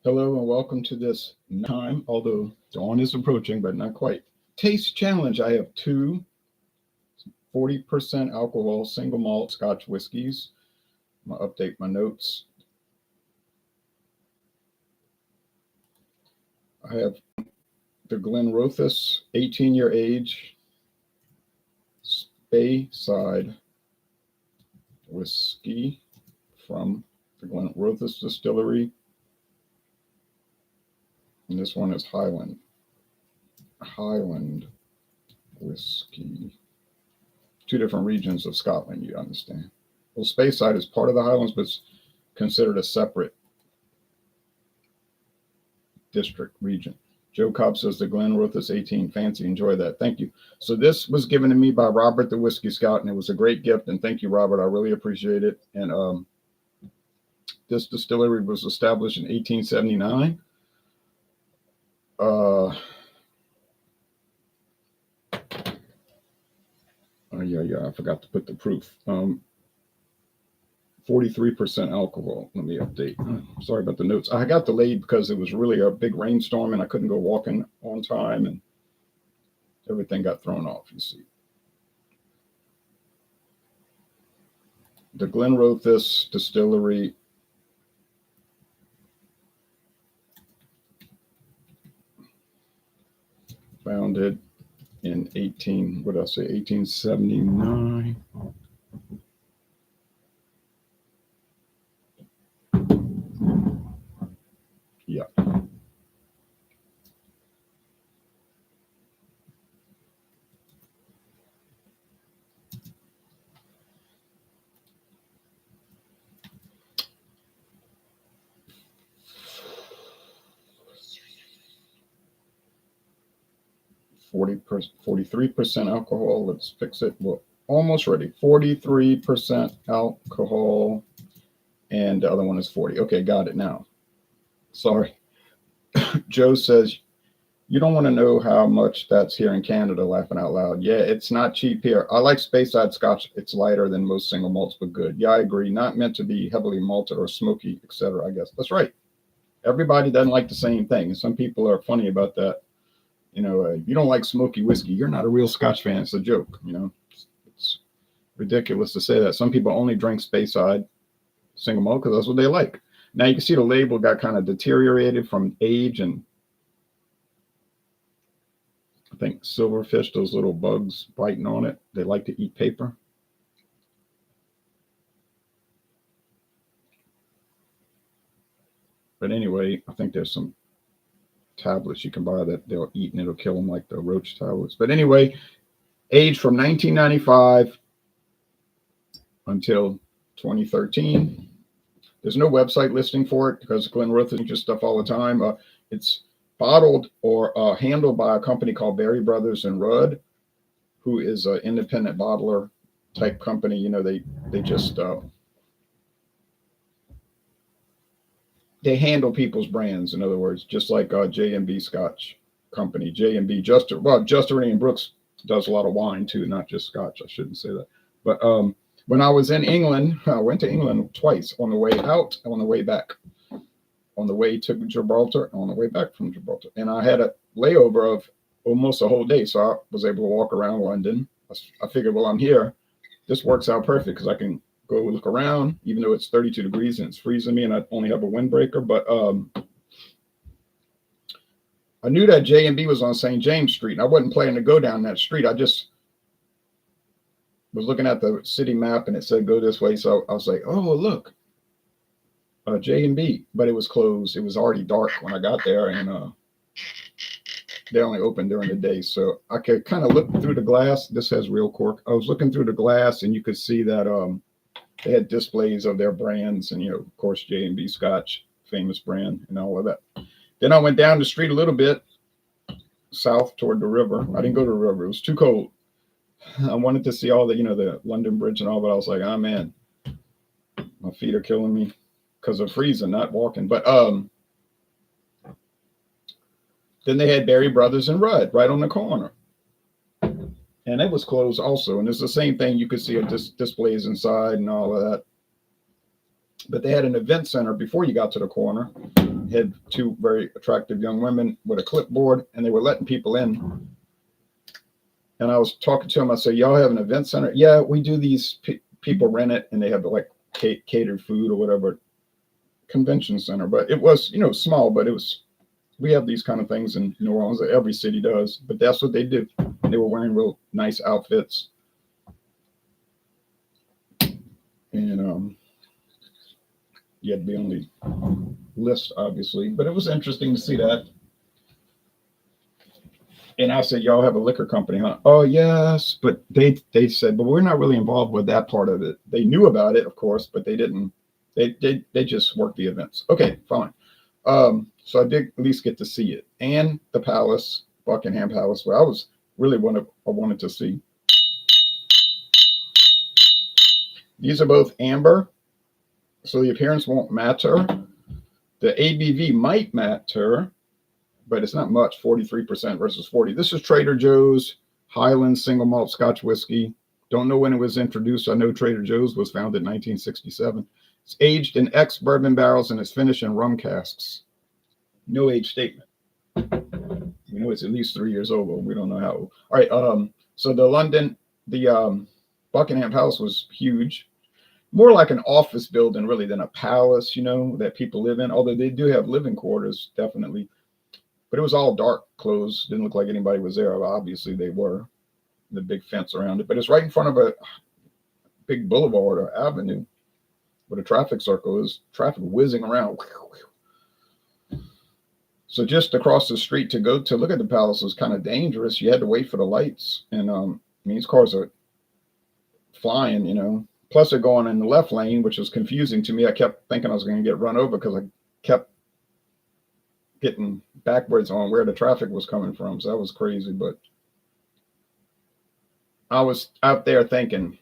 Hello and welcome to this time, although dawn is approaching, but not quite. Taste challenge. I have two 40% alcohol single malt Scotch whiskeys. I'm going to update my notes. I have the Glenrothes 18-year age Speyside whiskey from the Glenrothes Distillery. And this one is Highland whiskey. Two different regions of Scotland, you understand. Well, Speyside is part of the Highlands, but it's considered a separate district region. Joe Cobb says the Glenrothes 18 fancy. Enjoy that. Thank you. So this was given to me by Robert, the Whiskey Scout, and it was a great gift. And thank you, Robert. I really appreciate it. And this distillery was established in 1879. Oh yeah, I forgot to put the proof. 43% alcohol. Let me update. Sorry about the notes. I got delayed because it was really a big rainstorm and I couldn't go walking on time and everything got thrown off, you see. The Glenrothes Distillery founded in 1879. Yeah. %, 43% alcohol. Let's fix it. Well, almost ready. 43% alcohol. And the other one is 40. Okay, got it now. Sorry. Joe says, you don't want to know how much that's here in Canada, laughing out loud. Yeah, it's not cheap here. I like Speyside Scotch. It's lighter than most single malts, but good. Yeah, I agree. Not meant to be heavily malted or smoky, etc. I guess. That's right. Everybody doesn't like the same thing. And some people are funny about that. If you don't like smoky whiskey, you're not a real Scotch fan. It's a joke. It's ridiculous to say that. Some people only drink Speyside single malt because that's what they like. Now you can see the label got kind of deteriorated from age, and I think silverfish, those little bugs biting on it, they like to eat paper. But anyway, I think there's some tablets you can buy that they'll eat and it'll kill them, like the roach tablets. But anyway, aged from 1995 until 2013. There's no website listing for it because Glenrothes just stuff all the time. It's bottled or handled by a company called Berry Brothers and Rudd, who is an independent bottler type company. They just they handle people's brands. In other words, just like J&B Scotch Company, J&B Justery and Brooks does a lot of wine too, not just Scotch. I shouldn't say that. But when I was in England, I went to England twice, on the way out, on the way back, on the way to Gibraltar, on the way back from Gibraltar. And I had a layover of almost a whole day. So I was able to walk around London. I figured, well, I'm here. This works out perfect because I can go look around, even though it's 32 degrees and it's freezing me and I only have a windbreaker. But I knew that J&B was on St. James Street, and I wasn't planning to go down that street. I just was looking at the city map and it said go this way. So I was like, oh, look, J&B, but it was closed. It was already dark when I got there, and they only open during the day. So I could kind of look through the glass. This has real cork. I was looking through the glass and you could see that they had displays of their brands and, of course, J&B Scotch, famous brand, and all of that. Then I went down the street a little bit south toward the river. I didn't go to the river. It was too cold. I wanted to see all the, the London Bridge and all, but I was like, oh man, my feet are killing me because of freezing, not walking. But then they had Berry Brothers and Rudd right on the corner. And it was closed also. And it's the same thing. You could see displays inside and all of that. But they had an event center before you got to the corner. Had two very attractive young women with a clipboard, and they were letting people in. And I was talking to them. I said, "Y'all have an event center?" "Yeah, we do these. People rent it, and they have like catered food or whatever convention center." But it was, small, but it was. We have these kind of things in New Orleans that every city does, but that's what they do. They were wearing real nice outfits, and you had to be on the list, obviously. But it was interesting to see that. And I said, "Y'all have a liquor company, huh?" "Oh, yes." But they said, "But we're not really involved with that part of it." They knew about it, of course, but they didn't. They just worked the events. Okay, fine. So I did at least get to see it, and the palace, Buckingham Palace, where I wanted to see. These are both amber, so the appearance won't matter. The ABV might matter, but it's not much. 43% versus 40. This is Trader Joe's Highland single malt Scotch whiskey. Don't know when it was introduced. I know Trader Joe's was founded in 1967. It's aged in ex-bourbon barrels and it's finished in rum casks. No age statement. We know it's at least 3 years old, but we don't know how old. All right. So the Buckingham Palace was huge. More like an office building, really, than a palace, that people live in. Although they do have living quarters, definitely. But it was all dark, closed. Didn't look like anybody was there. Well, obviously, they were. The big fence around it. But it's right in front of a big boulevard or avenue with a traffic circle. There's traffic whizzing around. So just across the street to look at the palace was kind of dangerous. You had to wait for the lights. And these cars are flying, Plus, they're going in the left lane, which was confusing to me. I kept thinking I was going to get run over because I kept getting backwards on where the traffic was coming from. So that was crazy. But I was out there thinking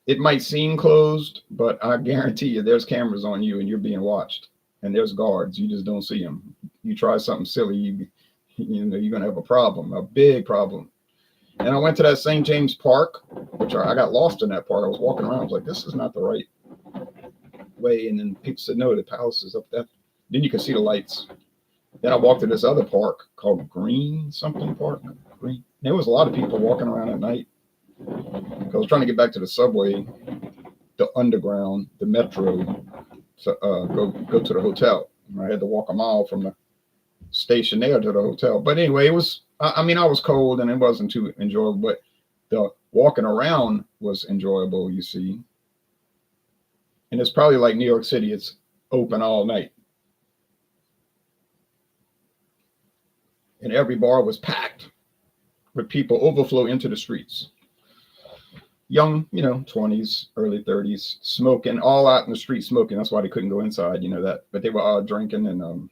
it might seem closed, but I guarantee you there's cameras on you and you're being watched. And there's guards. You just don't see them. You try something silly, you're going to have a problem, a big problem. And I went to that St. James Park, which I got lost in that park. I was walking around. I was like, this is not the right way. And then people said, no, the palace is up there. Then you can see the lights. Then I walked to this other park called Green something Park. Green. There was a lot of people walking around at night. I was trying to get back to the subway, the underground, the metro, to go to the hotel. I had to walk a mile from the station there to the hotel. But anyway, it was, I was cold and it wasn't too enjoyable, but the walking around was enjoyable, you see. And it's probably like New York City. It's open all night. And every bar was packed with people overflow into the streets. Young, 20s, early 30s, smoking, all out in the street smoking. That's why they couldn't go inside, that. But they were all drinking and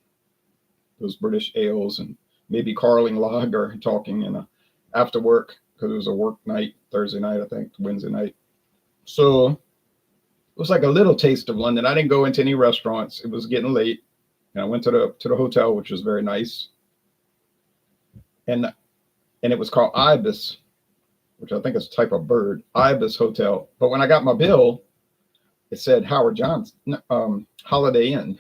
those British ales and maybe Carling lager, talking and after work, because it was a work night, Thursday night, I think, Wednesday night. So it was like a little taste of London. I didn't go into any restaurants. It was getting late. And I went to the hotel, which was very nice. And it was called Ibis, which I think is a type of bird, Ibis Hotel. But when I got my bill, it said Howard Johnson, Holiday Inn.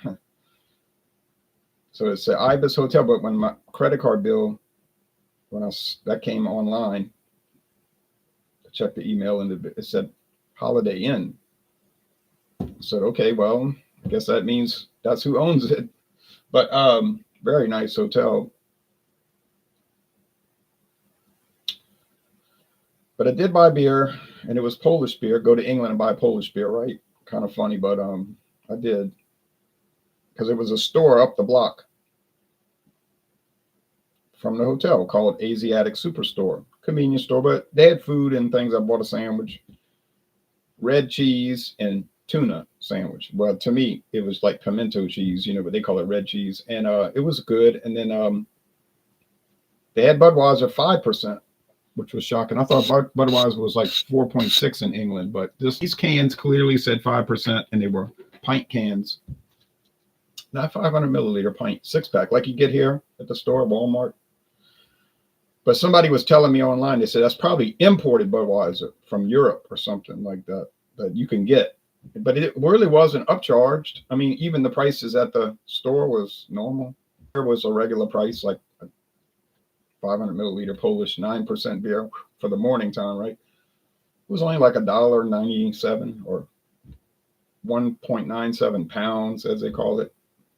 So it said Ibis Hotel, but when my credit card bill, that came online, I checked the email and it said Holiday Inn. I said, okay, well, I guess that means that's who owns it. But very nice hotel. But I did buy beer, and it was Polish beer. Go to England and buy Polish beer, right? Kind of funny, but I did. Because it was a store up the block from the hotel called Asiatic Superstore. Convenience store, but they had food and things. I bought a sandwich, red cheese and tuna sandwich. Well, to me, it was like pimento cheese, but they call it red cheese. And it was good. And then they had Budweiser 5%. Which was shocking. I thought Budweiser was like 4.6 in England, but these cans clearly said 5%, and they were pint cans, not 500 milliliter pint, 6-pack, like you get here at the store, Walmart. But somebody was telling me online, they said that's probably imported Budweiser from Europe or something like that you can get. but it really wasn't upcharged. I mean, even the prices at the store was normal. There was a regular price, like a 500 milliliter Polish 9% beer for the morning time, right? It was only like $1.97 or 1.97 pounds, as they call it,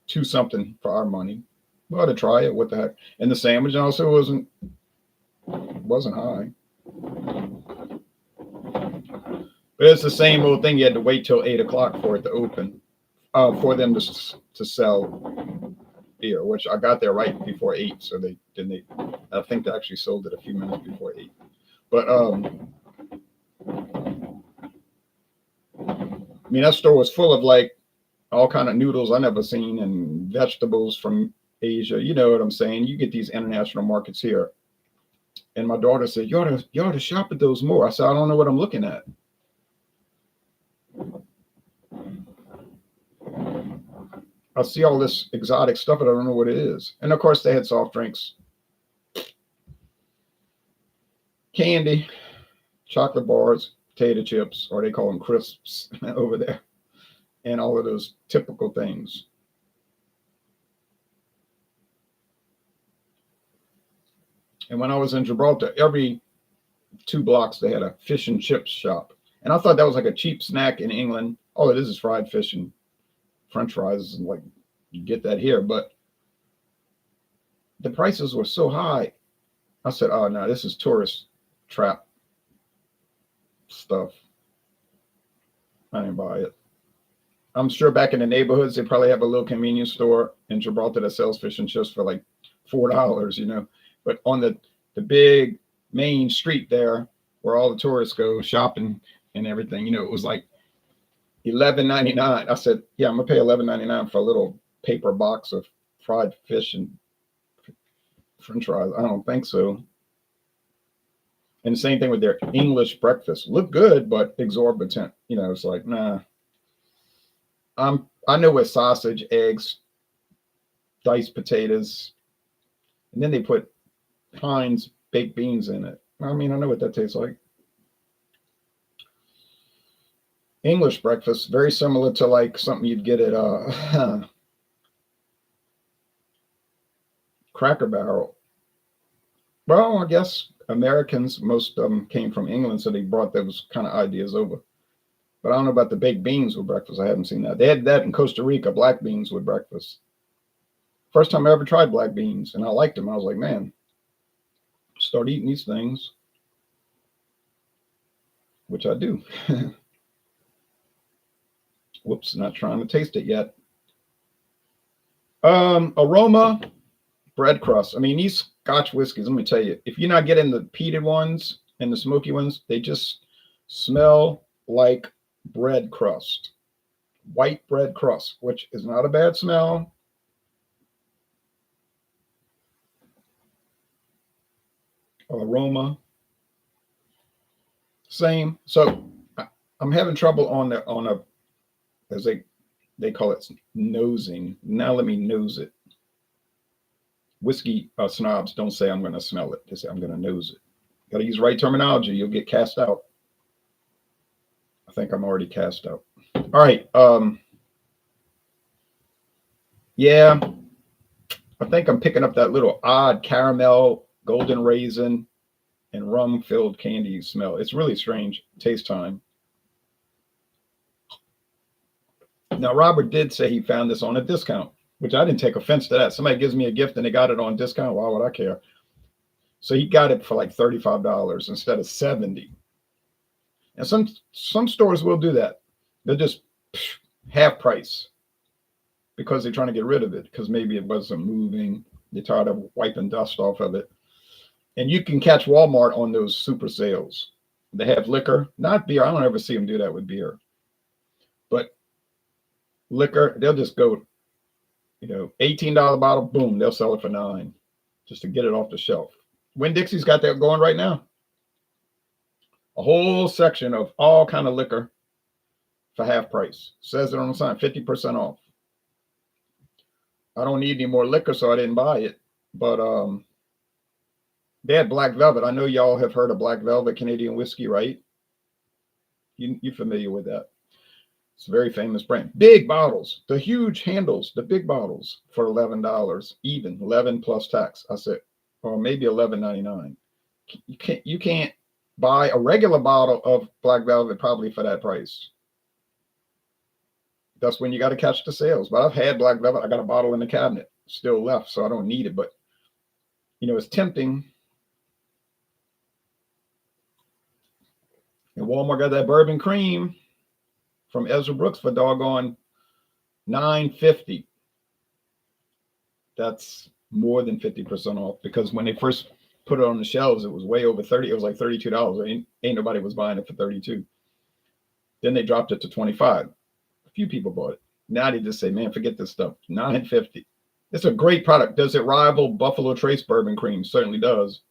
two something for our money. We ought to try it. What the heck? And the sandwich also wasn't high. But it's the same old thing. You had to wait till 8 o'clock for it to open, for them to sell beer, which I got there right before 8. So I think they actually sold it a few minutes before 8. But I mean, that store was full of like all kind of noodles I never seen and vegetables from Asia. You know what I'm saying? You get these international markets here. And my daughter said, you ought to shop at those more. I said, I don't know what I'm looking at. I see all this exotic stuff, but I don't know what it is. And of course, they had soft drinks, candy, chocolate bars, potato chips, or they call them crisps over there, and all of those typical things. And when I was in Gibraltar, every 2 blocks they had a fish and chips shop. And I thought that was like a cheap snack in England. Oh, it is fried fish and French fries, and like you get that here, but the prices were so high. I said, "Oh no, this is tourist trap stuff. I didn't buy it." I'm sure back in the neighborhoods they probably have a little convenience store in Gibraltar that sells fish and chips for like $4, you know. But on the big main street there, where all the tourists go shopping and everything, you know, it was like $11.99. I said, yeah, I'm gonna pay $11.99 for a little paper box of fried fish and French fries. I don't think so. And the same thing with their English breakfast. Look good, but exorbitant. You know, it's like, nah. I know with sausage, eggs, diced potatoes, and then they put Heinz baked beans in it. I mean, I know what that tastes like. English breakfast, very similar to like something you'd get at Cracker Barrel. Well, I guess Americans, most of them came from England, so they brought those kind of ideas over. But I don't know about the baked beans with breakfast. I haven't seen that. They had that in Costa Rica, black beans with breakfast. First time I ever tried black beans, and I liked them. I was like, man, start eating these things, which I do. Whoops, not trying to taste it yet. Aroma, bread crust. I mean, these Scotch whiskeys, let me tell you, if you're not getting the peated ones and the smoky ones, they just smell like bread crust, white bread crust, which is not a bad smell. Aroma, same. So I'm having trouble on a, as they call it, nosing. Now let me nose it. Whiskey snobs don't say I'm going to smell it. They say I'm going to nose it. Got to use right terminology. You'll get cast out. I think I'm already cast out. All right. Yeah, I think I'm picking up that little odd caramel, golden raisin, and rum-filled candy smell. It's really strange. Taste time. Now, Robert did say he found this on a discount, which I didn't take offense to that. Somebody gives me a gift and they got it on discount. Why would I care? So he got it for like $35 instead of $70. And some stores will do that. They'll just half price because they're trying to get rid of it because maybe it wasn't moving. They're tired of wiping dust off of it. And you can catch Walmart on those super sales. They have liquor, not beer. I don't ever see them do that with beer. But liquor, they'll just go, you know, $18 bottle, boom, they'll sell it for $9 just to get it off the shelf. Winn-Dixie's got that going right now. A whole section of all kind of liquor for half price. Says it on the sign, 50% off. I don't need any more liquor, so I didn't buy it. But they had Black Velvet. I know y'all have heard of Black Velvet Canadian whiskey, right? You're familiar with that. It's a very famous brand. Big bottles, the huge handles, the big bottles for $11, even 11 plus tax. I said, or maybe $11.99. You can't buy a regular bottle of Black Velvet probably for that price. That's when you got to catch the sales. But I've had Black Velvet. I got a bottle in the cabinet still left, so I don't need it. But it's tempting. And Walmart got that bourbon cream from Ezra Brooks for doggone $9.50. That's more than 50% off, because when they first put it on the shelves, it was way over 30. It was like $32. Ain't nobody was buying it for 32. Then they dropped it to 25. A few people bought it. Now they just say, man, forget this stuff. $9.50. It's a great product. Does it rival Buffalo Trace bourbon cream? Certainly does.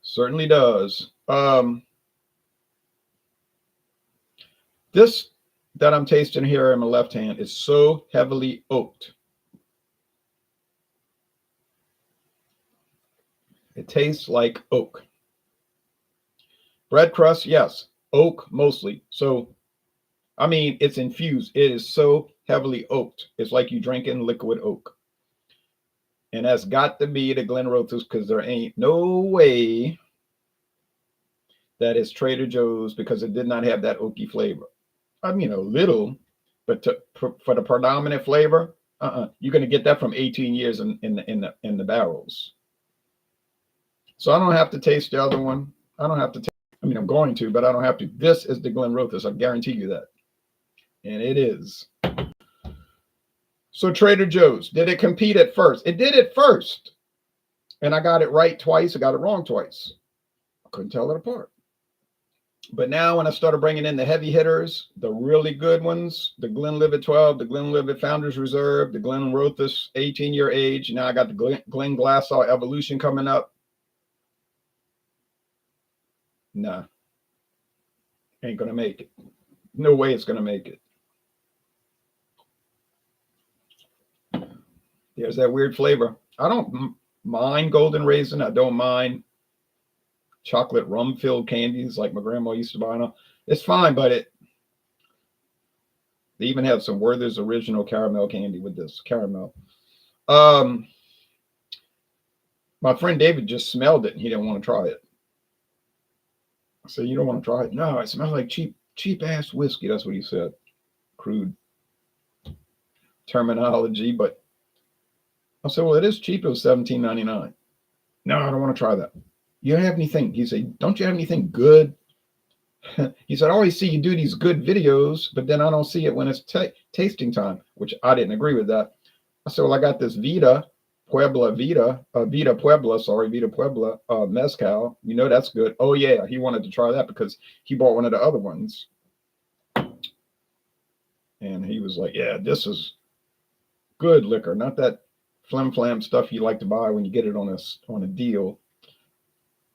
Certainly does. This that I'm tasting here in my left hand is so heavily oaked. It tastes like oak. Bread crust, yes. Oak mostly. So, I mean, it's infused. It is so heavily oaked. It's like you drinking liquid oak. And that's got to be the Glenrothes, because there ain't no way that is Trader Joe's, because it did not have that oaky flavor. I mean, a little, but for the predominant flavor, you're going to get that from 18 years in the barrels. So I don't have to taste the other one. I don't have to. I'm going to, but I don't have to. This is the Glenrothes. I guarantee you that, and it is. So Trader Joe's, did it compete at first? It did at first, and I got it right twice. I got it wrong twice. I couldn't tell it apart. But now when I started bringing in the heavy hitters, the really good ones, the Glenlivet 12, the Glenlivet Founders Reserve, the Glenrothes 18-year age. Now I got the Glenglassaugh Evolution coming up. Nah, ain't going to make it. No way it's going to make it. There's that weird flavor. I don't mind golden raisin. I don't mind chocolate rum filled candies like my grandma used to buy. It's fine, but they even have some Werther's original caramel candy with this caramel. My friend David just smelled it and he didn't want to try it. I said, you don't want to try it? No, it smells like cheap ass whiskey. That's what he said. Crude terminology, but I said, well, it is cheap. It was $17.99. No, I don't want to try that. You don't have anything? He said, don't you have anything good? He said, I always see you do these good videos, but then I don't see it when it's tasting time, which I didn't agree with that. I said, well, I got this Vida Puebla mezcal. That's good. Oh yeah, he wanted to try that because he bought one of the other ones. And he was like, yeah, this is good liquor, not that flim-flam stuff you like to buy when you get it on a deal.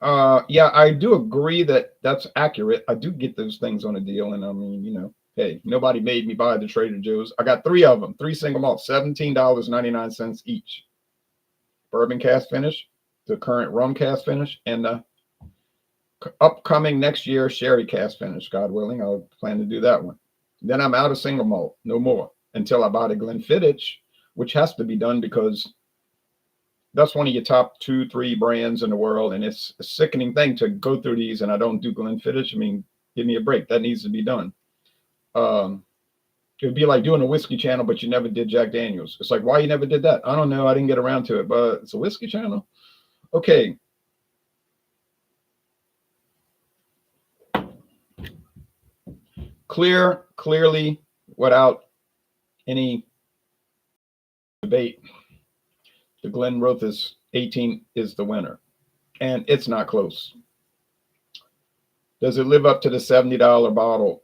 Yeah, I do agree that that's accurate. I do get those things on a deal, and I mean, hey, nobody made me buy the Trader Joe's. I got 3 of them, 3 single malt, $17.99 each. Bourbon cast finish, the current rum cast finish, and the upcoming next year sherry cast finish. God willing, I'll plan to do that one. Then I'm out of single malt, no more, until I buy the Glenfiddich, which has to be done because that's one of your top 2-3 brands in the world, and it's a sickening thing to go through these and I don't do Glenfiddich. I mean, give me a break. That needs to be done. It would be like doing a whiskey channel, but you never did Jack Daniels. It's like, why you never did that? I don't know. I didn't get around to it, but it's a whiskey channel. Okay. Clearly, without any debate, the Glenrothes 18 is the winner, and it's not close. Does it live up to the $70 bottle?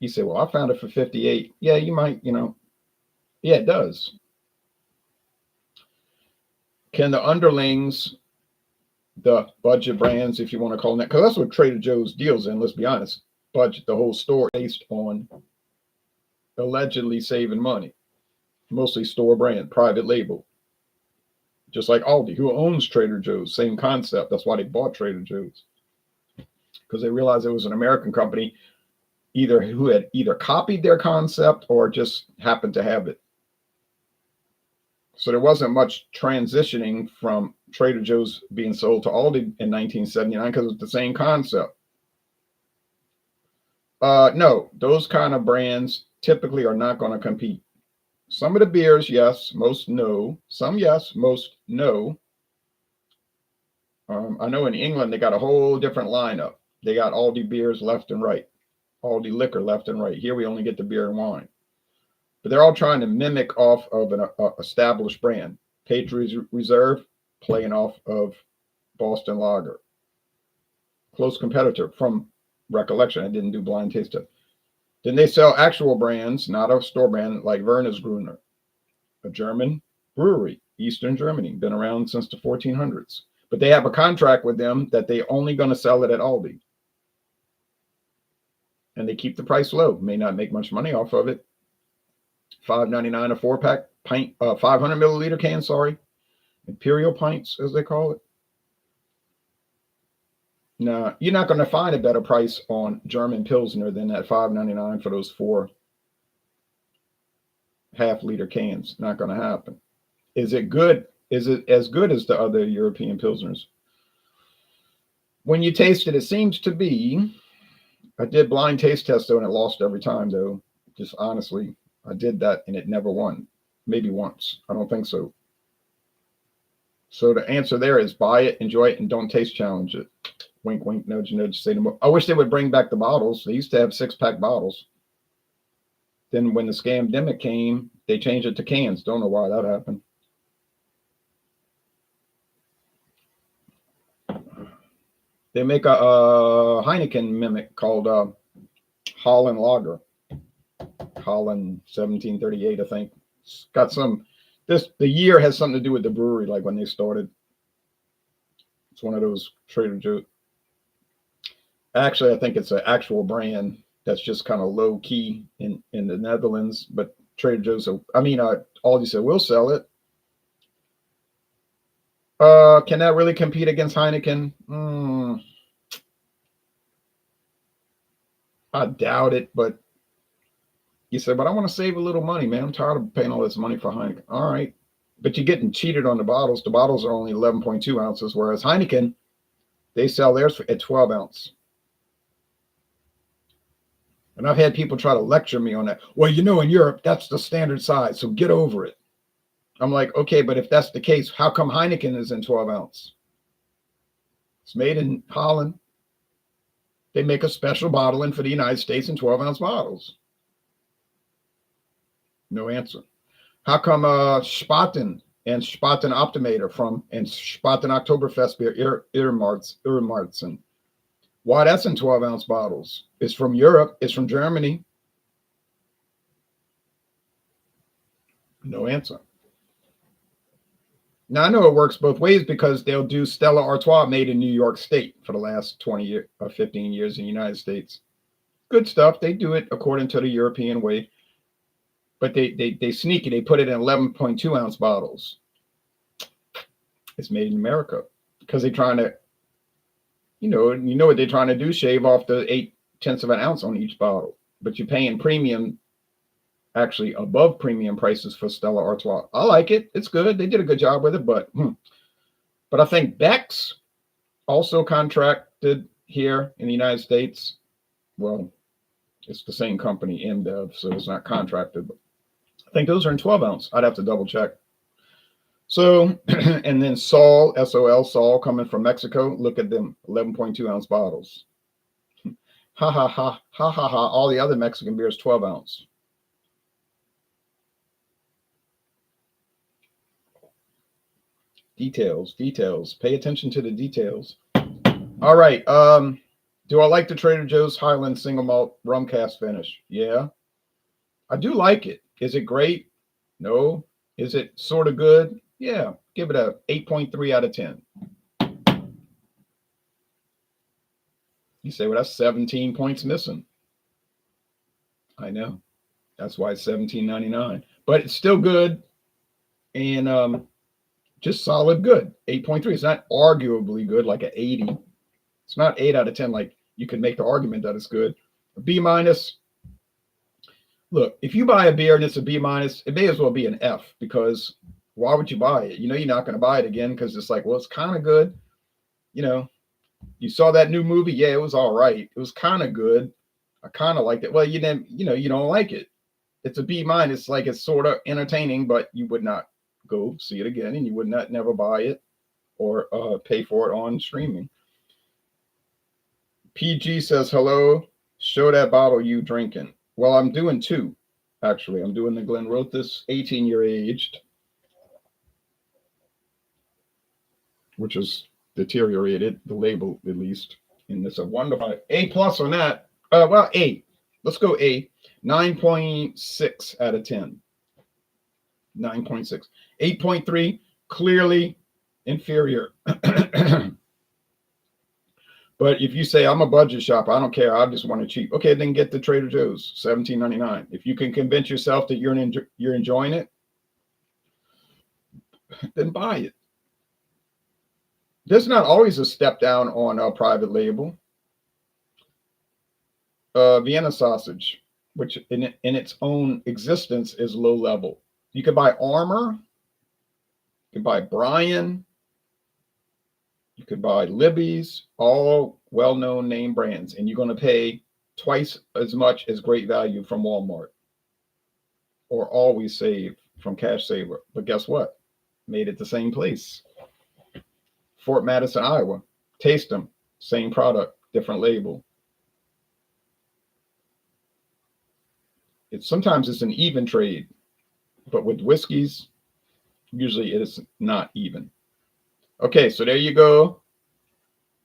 You say, well, I found it for 58. Yeah, you might, yeah, it does. Can the underlings, the budget brands, if you want to call them that, because that's what Trader Joe's deals in, let's be honest, budget the whole store based on allegedly saving money, mostly store brand, private label. Just like Aldi, who owns Trader Joe's, same concept. That's why they bought Trader Joe's, because they realized it was an American company. who had either copied their concept or just happened to have it. So there wasn't much transitioning from Trader Joe's being sold to Aldi in 1979 because it's the same concept. No, those kind of brands typically are not going to compete. Some of the beers, yes, most no. Some yes, most no. I know in England they got a whole different lineup. They got Aldi beers left and right, Aldi liquor left and right. Here we only get the beer and wine. But they're all trying to mimic off of an established brand. Patriot Reserve playing off of Boston Lager. Close competitor from recollection. I didn't do blind taste test. Then they sell actual brands, not a store brand like Werner's Gruner, a German brewery, Eastern Germany, been around since the 1400s. But they have a contract with them that they're only going to sell it at Aldi. And they keep the price low. May not make much money off of it. $5.99 a 4-pack pint, 500 milliliter can, sorry. Imperial pints, as they call it. Now, you're not going to find a better price on German Pilsner than that $5.99 for those 4 half-liter cans. Not going to happen. Is it good? Is it as good as the other European Pilsners? When you taste it, it seems to be. I did blind taste test, though, and it lost every time, though. Just honestly, I did that, and it never won. Maybe once. I don't think so. So the answer there is buy it, enjoy it, and don't taste challenge it. Wink, wink, nudge, nudge, say no more. I wish they would bring back the bottles. They used to have 6-pack bottles. Then when the scamdemic came, they changed it to cans. Don't know why that happened. They make a Heineken mimic called Holland Lager. Holland 1738, I think. It's got some, the year has something to do with the brewery, like when they started. It's one of those Trader Joe. Actually, I think it's an actual brand that's just kind of low key in the Netherlands, but Trader Joe's, Aldi said, we'll sell it. Can that really compete against Heineken? I doubt it, but you said, but I want to save a little money, man. I'm tired of paying all this money for Heineken. All right. But you're getting cheated on the bottles. The bottles are only 11.2 ounces, whereas Heineken, they sell theirs at 12 ounce. And I've had people try to lecture me on that. Well, in Europe, that's the standard size, so get over it. I'm like, okay, but if that's the case, how come Heineken is in 12 ounce? It's made in Holland. They make a special bottling for the United States in 12 ounce bottles. No answer. How come Spaten and Spaten Optimator and Spaten Oktoberfest beer, Irmartzen? Why that's in 12 ounce bottles? It's from Europe. It's from Germany. No answer. Now, I know it works both ways because they'll do Stella Artois made in New York State for the last 20 or 15 years in the United States. Good stuff. They do it according to the European way. But they sneaky. They put it in 11.2 ounce bottles. It's made in America because they're trying to, you know what they're trying to do? Shave off the 0.8 of an ounce on each bottle. But you're paying premium, actually above premium prices for Stella Artois. I like it. It's good. They did a good job with it. But I think Beck's also contracted here in the United States. Well, it's the same company, InBev, so it's not contracted. But I think those are in 12 ounce. I'd have to double check. So, and then Sol, S-O-L, Sol, coming from Mexico. Look at them, 11.2 ounce bottles. Ha, ha, ha, ha, ha, ha. All the other Mexican beers, 12 ounce. Details. Pay attention to the details. All right. Do I like the Trader Joe's Highland single malt rum cask finish? Yeah. I do like it. Is it great? No. Is it sort of good? Yeah. Give it a 8.3 out of 10. You say, well, that's 17 points missing. I know. That's why it's $17.99. But it's still good. And just solid good. 8.3. It's not arguably good like an 80. It's not 8 out of 10 like you can make the argument that it's good. B minus. Look, if you buy a beer and it's a B minus, it may as well be an F, because why would you buy it? You know, you're not going to buy it again because it's like, well, it's kind of good. You know, you saw that new movie. Yeah, it was all right. It was kind of good. I kind of liked it. Well, you didn't, you know, you don't like it. It's a B minus. Like, it's sort of entertaining, but you would not go see it again, and you would not never buy it or pay for it on streaming. PG says, hello, show that bottle you drinking. Well, I'm doing two, actually. I'm doing the Glenrothes 18-year aged, which is deteriorated, the label at least. And it's a wonderful A+ on that. Well, A. Let's go A. 9.6 out of 10. 9.6. 8.3, clearly inferior. But if you say, I'm a budget shopper, I don't care, I just want it cheap. Okay, then get the Trader Joe's, $17.99. If you can convince yourself that you're enjoying it, then buy it. There's not always a step down on a private label. Vienna sausage, which in its own existence is low level. You can buy Armour, you can buy Brian, you could buy Libby's, all well-known name brands, and you're going to pay twice as much as Great Value from Walmart or Always Save from Cash Saver. But guess what? Made it the same place. Fort Madison, Iowa. Taste them. Same product, different label. Sometimes it's an even trade, but with whiskeys, usually it is not even. Okay, so there you go.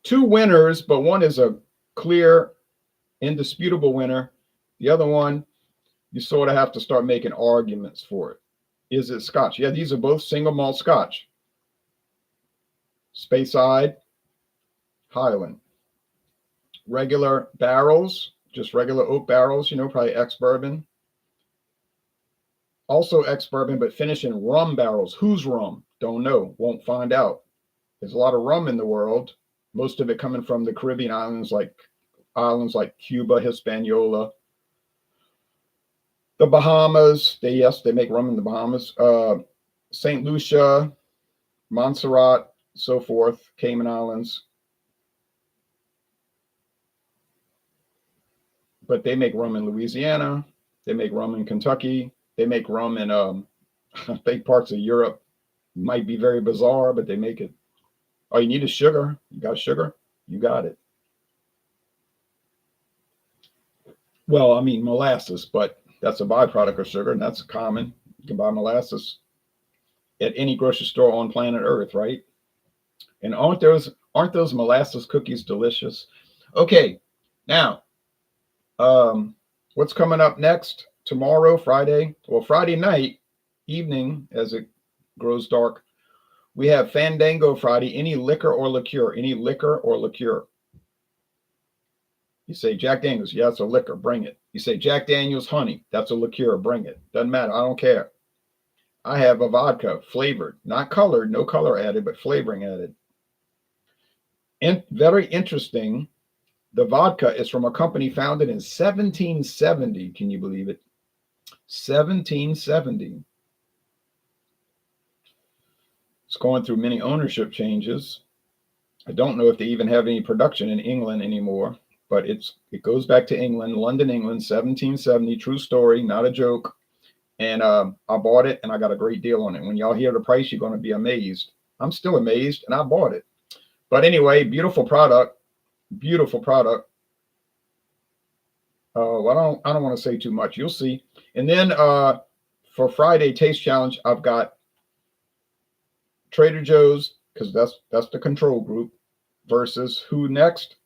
Two winners, but one is a clear, indisputable winner. The other one, you sort of have to start making arguments for it. Is it Scotch? Yeah, these are both single malt Scotch. Speyside, Highland. Regular barrels, just regular oak barrels, you know, probably ex-bourbon. Also ex-bourbon, but finished in rum barrels. Whose rum? Don't know. Won't find out. There's a lot of rum in the world, most of it coming from the Caribbean islands like Cuba, Hispaniola, the Bahamas. They make rum in the Bahamas. St. Lucia, Montserrat, so forth, Cayman Islands. But they make rum in Louisiana. They make rum in Kentucky. They make rum in I think parts of Europe. Might be very bizarre, but they make it. All you need is sugar. You got sugar? You got it. Well, I mean molasses, but that's a byproduct of sugar, and that's common. You can buy molasses at any grocery store on planet Earth, right? And aren't those molasses cookies delicious? Okay, now, what's coming up next? Tomorrow, Friday. Well, Friday night, evening, as it grows dark, we have Fandango Friday. Any liquor or liqueur? Any liquor or liqueur? You say Jack Daniels. Yeah, it's a liquor. Bring it. You say Jack Daniels honey. That's a liqueur. Bring it. Doesn't matter. I don't care. I have a vodka flavored, not colored, no color added, but flavoring added. And very interesting. The vodka is from a company founded in 1770. Can you believe it? 1770. It's going through many ownership changes. I don't know if they even have any production in England anymore, but it goes back to England, London, England, 1770. True story, not a joke. And I bought it, and I got a great deal on it. When y'all hear the price, you're going to be amazed. I'm still amazed, and I bought it. But anyway, beautiful product. Beautiful product. Well, I don't want to say too much. You'll see. And then for Friday Taste Challenge, I've got Trader Joe's, because that's the control group, versus who next?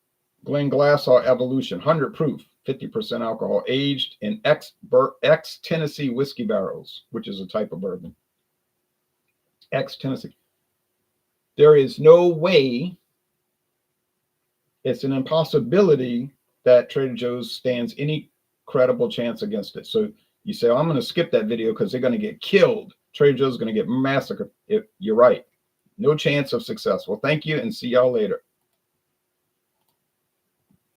Glenglassaugh Evolution, 100 proof, 50% alcohol, aged in ex-Tennessee whiskey barrels, which is a type of bourbon. Ex-Tennessee. There is no way, it's an impossibility that Trader Joe's stands any credible chance against it. So you say, oh, I'm going to skip that video because they're going to get killed. Trader Joe's going to get massacred. You're right. No chance of success. Well, thank you and see y'all later.